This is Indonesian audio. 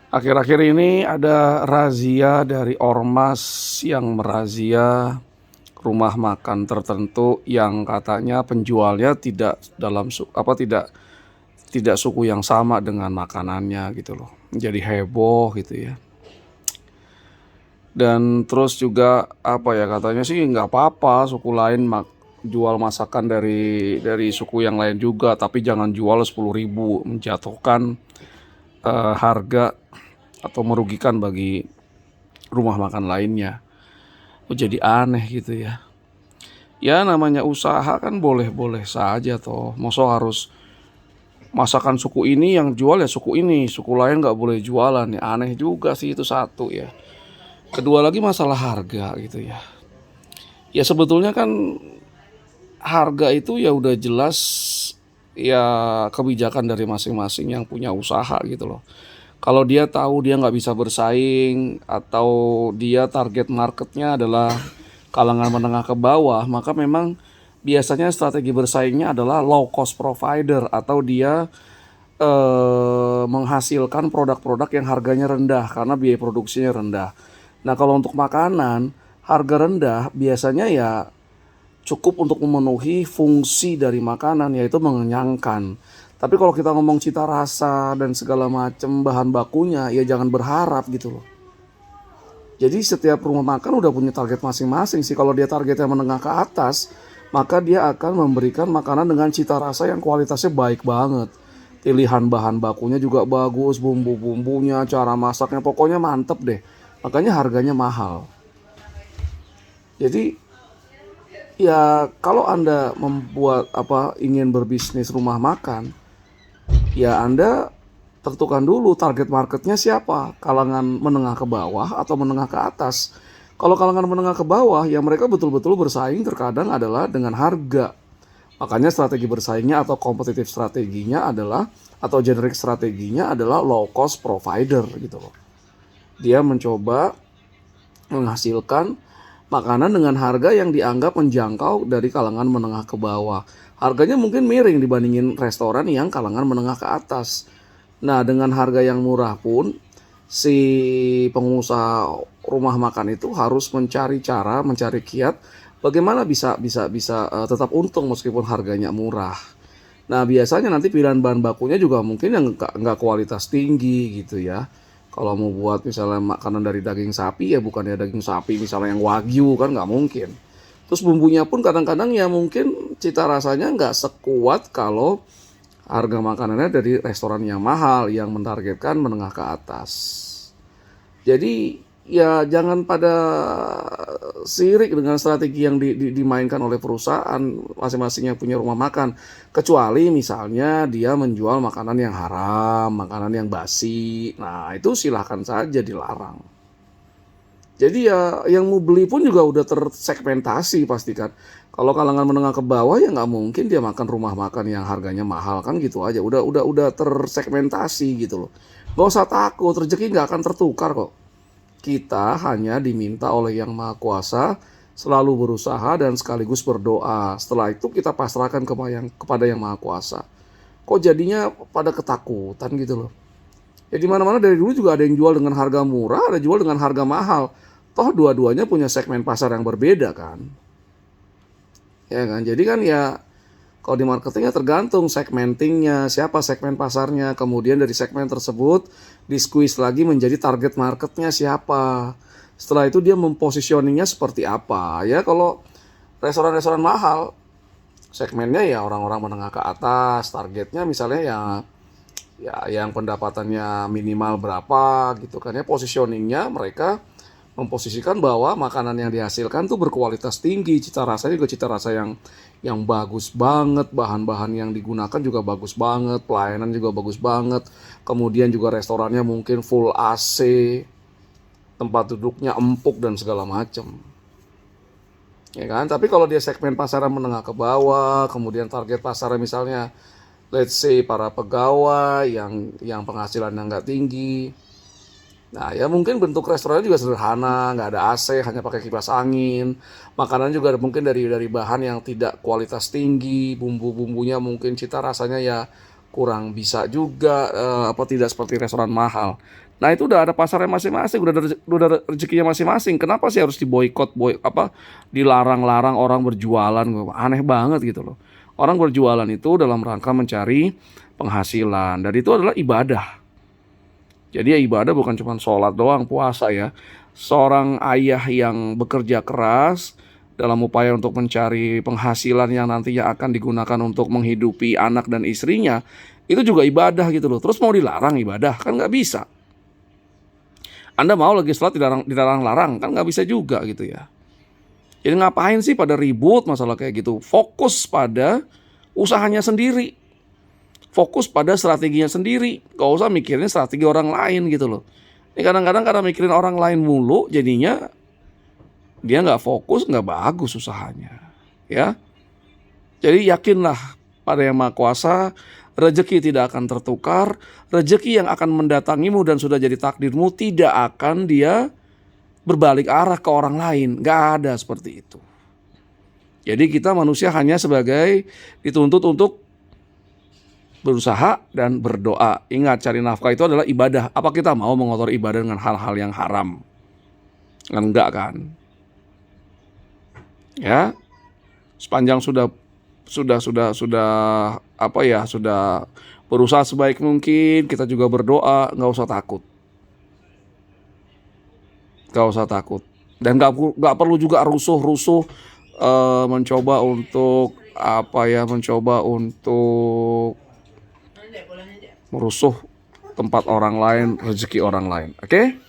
Akhir-akhir ini ada razia dari ormas yang merazia rumah makan tertentu yang katanya penjualnya tidak dalam tidak suku yang sama dengan makanannya gitu loh. Jadi heboh gitu ya. Dan terus juga apa ya, katanya sih nggak apa-apa suku lain jual masakan dari suku yang lain juga, tapi jangan jual 10.000, menjatuhkan harga atau merugikan bagi rumah makan lainnya. Oh, jadi aneh gitu ya. Ya namanya usaha kan boleh-boleh saja toh. Masa harus masakan suku ini yang jual ya suku ini, suku lain nggak boleh jualan ya. Aneh juga sih itu satu ya. Kedua lagi masalah harga gitu ya. Ya sebetulnya kan harga itu ya udah jelas ya kebijakan dari masing-masing yang punya usaha gitu loh. Kalau dia tahu dia nggak bisa bersaing atau dia target marketnya adalah kalangan menengah ke bawah, maka memang biasanya strategi bersaingnya adalah low cost provider atau dia menghasilkan produk-produk yang harganya rendah karena biaya produksinya rendah. Nah kalau untuk makanan harga rendah biasanya ya cukup untuk memenuhi fungsi dari makanan, yaitu mengenyangkan. Tapi kalau kita ngomong cita rasa dan segala macam bahan bakunya, ya jangan berharap gitu loh. Jadi setiap rumah makan udah punya target masing-masing sih. Kalau dia targetnya menengah ke atas, maka dia akan memberikan makanan dengan cita rasa yang kualitasnya baik banget. Pilihan bahan bakunya juga bagus, bumbu-bumbunya, cara masaknya, pokoknya mantep deh. Makanya harganya mahal. Jadi ya kalau Anda ingin berbisnis rumah makan, ya Anda tentukan dulu target marketnya siapa, kalangan menengah ke bawah atau menengah ke atas. Kalau kalangan menengah ke bawah, ya mereka betul-betul bersaing terkadang adalah dengan harga. Makanya strategi bersaingnya atau kompetitif strateginya adalah atau generic strateginya adalah low cost provider gitu loh. Dia mencoba menghasilkan makanan dengan harga yang dianggap menjangkau dari kalangan menengah ke bawah. Harganya mungkin miring dibandingin restoran yang kalangan menengah ke atas. Nah, dengan harga yang murah pun si pengusaha rumah makan itu harus mencari cara, mencari kiat bagaimana bisa tetap untung meskipun harganya murah. Nah, biasanya nanti pilihan bahan bakunya juga mungkin yang nggak kualitas tinggi gitu ya. Kalau mau buat misalnya makanan dari daging sapi ya bukannya daging sapi misalnya yang wagyu kan nggak mungkin. Terus bumbunya pun kadang-kadang ya mungkin cita rasanya nggak sekuat kalau harga makanannya dari restoran yang mahal yang mentargetkan menengah ke atas. Jadi ya jangan pada sirik dengan strategi yang dimainkan oleh perusahaan masing-masing yang punya rumah makan. Kecuali misalnya dia menjual makanan yang haram, makanan yang basi. Nah itu silahkan saja dilarang. Jadi ya yang mau beli pun juga udah tersegmentasi pastikan. Kalau kalangan menengah ke bawah ya nggak mungkin dia makan rumah makan yang harganya mahal kan gitu aja. Udah tersegmentasi gitu loh. Gak usah takut, rezeki nggak akan tertukar kok. Kita hanya diminta oleh Yang Maha Kuasa selalu berusaha dan sekaligus berdoa. Setelah itu kita pasrahkan kepada Yang Maha Kuasa. Kok jadinya pada ketakutan gitu loh. Ya di mana-mana dari dulu juga ada yang jual dengan harga murah, ada jual dengan harga mahal. Toh dua-duanya punya segmen pasar yang berbeda kan. Ya kan? Jadi kan ya kalau di marketingnya tergantung segmentingnya, siapa segmen pasarnya, kemudian dari segmen tersebut di squeeze lagi menjadi target marketnya siapa. Setelah itu dia mempositioningnya seperti apa. Ya kalau restoran-restoran mahal, segmennya ya orang-orang menengah ke atas, targetnya misalnya ya yang pendapatannya minimal berapa gitu kan ya, positioningnya mereka memposisikan bahwa makanan yang dihasilkan tuh berkualitas tinggi, cita rasanya juga cita rasa yang bagus banget, bahan-bahan yang digunakan juga bagus banget, pelayanan juga bagus banget, kemudian juga restorannya mungkin full AC, tempat duduknya empuk dan segala macam. Ya kan? Tapi kalau dia segmen pasarnya menengah ke bawah, kemudian target pasarnya misalnya let's say para pegawai yang penghasilannya nggak tinggi. Nah ya mungkin bentuk restorannya juga sederhana, nggak ada AC, hanya pakai kipas angin. Makanan juga mungkin dari bahan yang tidak kualitas tinggi, bumbu-bumbunya mungkin cita rasanya ya kurang bisa juga, tidak seperti restoran mahal. Nah itu udah ada pasarnya masing-masing, udah ada rezekinya masing-masing. Kenapa sih harus diboikot, dilarang-larang orang berjualan? Aneh banget gitu loh. Orang berjualan itu dalam rangka mencari penghasilan, dan itu adalah ibadah. Jadi ya ibadah bukan cuma sholat doang, puasa ya. Seorang ayah yang bekerja keras dalam upaya untuk mencari penghasilan yang nantinya akan digunakan untuk menghidupi anak dan istrinya, itu juga ibadah gitu loh. Terus mau dilarang ibadah? Kan nggak bisa. Anda mau lagi sholat dilarang-larang? Kan nggak bisa juga gitu ya. Jadi ngapain sih pada ribut masalah kayak gitu? Fokus pada usahanya sendiri. Fokus pada strateginya sendiri. Gak usah mikirin strategi orang lain gitu loh. Ini kadang-kadang karena mikirin orang lain mulu, jadinya dia nggak fokus, nggak bagus usahanya. Ya, jadi yakinlah pada Yang Maha Kuasa, rezeki tidak akan tertukar, rezeki yang akan mendatangimu dan sudah jadi takdirmu tidak akan dia berbalik arah ke orang lain. Nggak ada seperti itu. Jadi kita manusia hanya sebagai dituntut untuk berusaha dan berdoa. Ingat, cari nafkah itu adalah ibadah. Apa kita mau mengotori ibadah dengan hal-hal yang haram? Enggak kan? Ya, sepanjang sudah berusaha sebaik mungkin, kita juga berdoa, nggak usah takut. Nggak usah takut. Dan nggak perlu juga rusuh-rusuh, mencoba untuk merusuh tempat orang lain, rezeki orang lain. Oke?